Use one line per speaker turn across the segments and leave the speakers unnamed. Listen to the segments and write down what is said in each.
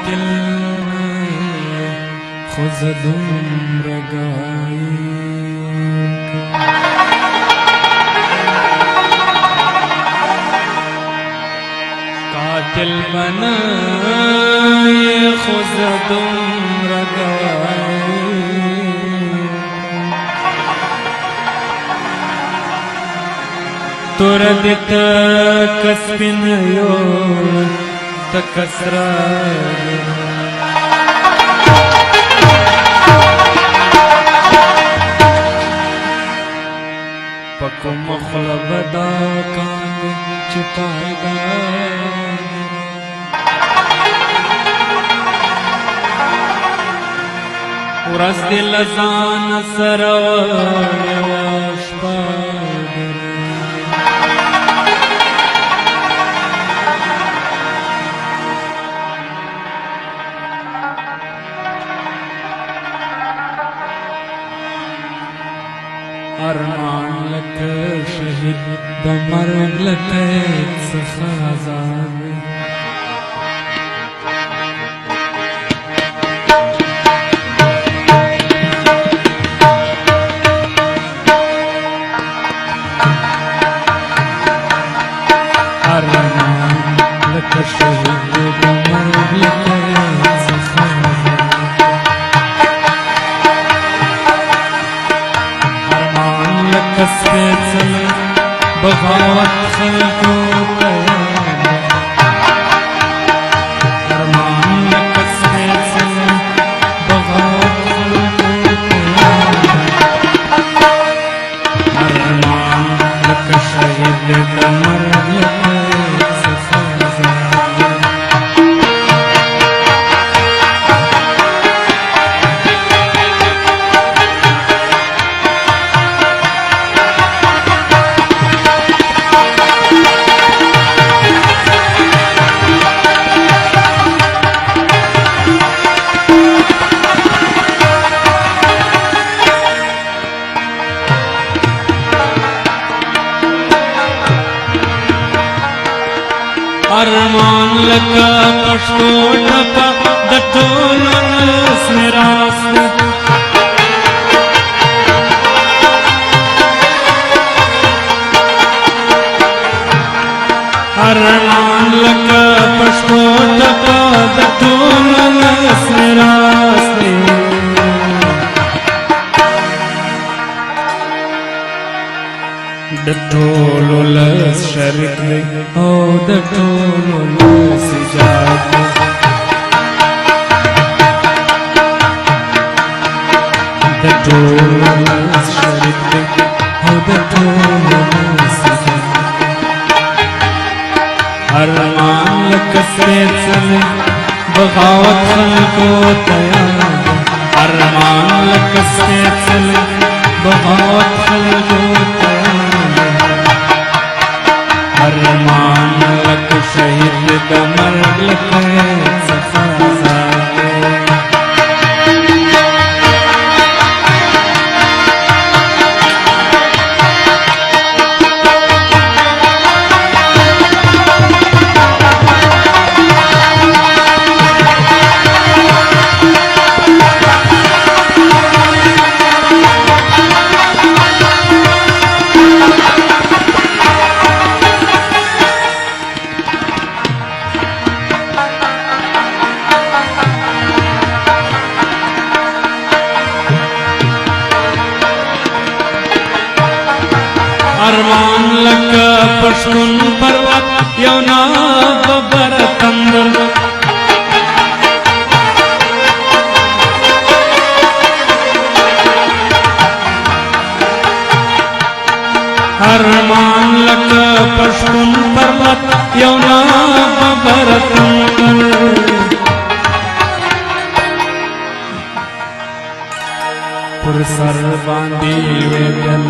قاتل خود دومره ګایي قاتل بنای خود دومره ګایي تور دت کسبن یو تکسرا پکو مخلب دا کان چپایدا ورځ دل ځان سره واشپاګر ارمان لک شهید د مرګ لکه څخه آزاد ارمان لک شهید د مرګ لکه څخه سپیڅل بغاوت خلقو ارمان لک سپیڅل بغاوت خلقو ارمان لک شهید د مرګ لکه څخه ارمان لکه پښتو ټپه د ټولو نس میراث ارمان لکه پښتو ټپه د ټولو نس میراث د ټولو لس شریک دی او د ټولو لس ایجاد دی د ټولو لس شریک دی او د ټولو لس ایجاد ارمان لکه سپیڅلی بغاوت خلقو تیار ارمان لکه سپیڅلی بغاوت خلقو ارمان لک شهید د مرګ لکه څخه آزاد ارمان لکه پښتون پروت یو ناببر تندر ارمان لکه پښتون پروت یو ناببر تندر پر سر باندې ویل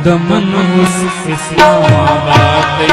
د منوس اسلام آباد دی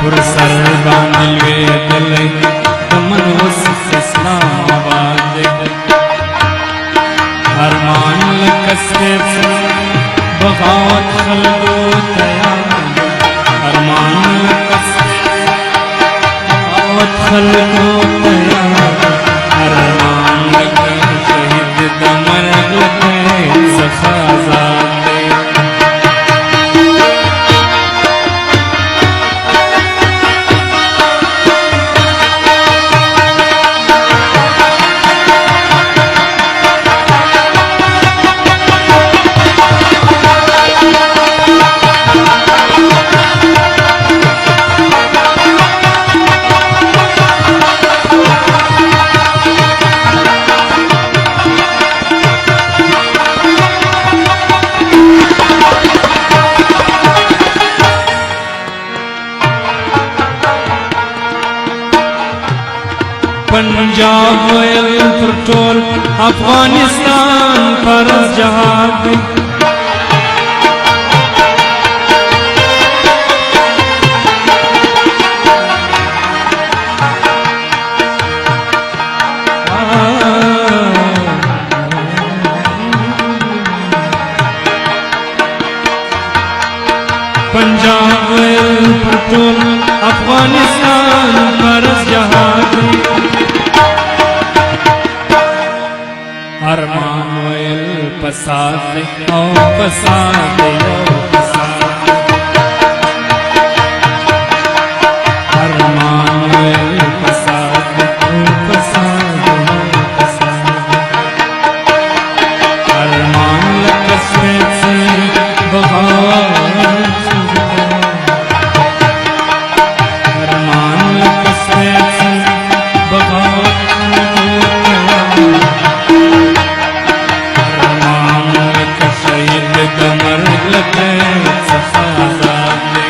پر سر باندې ویل د منوس اسلام آباد دی ارمان لک سپیڅل بغاوت خلقو تیار ارمان لک खलको तयार अरमान लगे शहीद दमर लगे सखाजाते पंजाब पर टोल अफगानिस्तान पर जहाद पंजाब पर टोल अफगानिस्तान पर जहाद अरमान वयल पसाद ओ पसाद ओ पसाद अरमान वयल पसाद ओ पसाद ओ पसाद अरमान लकस्मे से बगावत अरमान लकस्मे से बगावत कमर लगे सखाजाते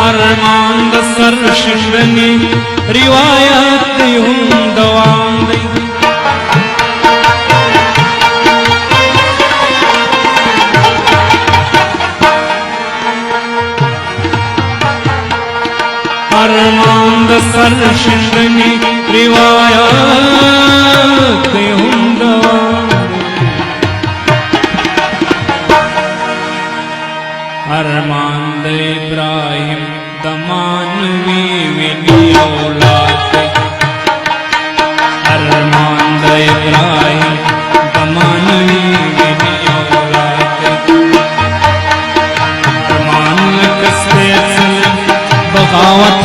अरमान दसर शिंदनी रिवायत हूँ दवाम दी अरमान दसर शिंदनी रिवायत हूँ दवाम अरमान दे इब्राहिम दमानवी मेरी औलाद अरमान दे इब्राहिम दमानवी मेरी औलाद अरमान लकस्ते बगावत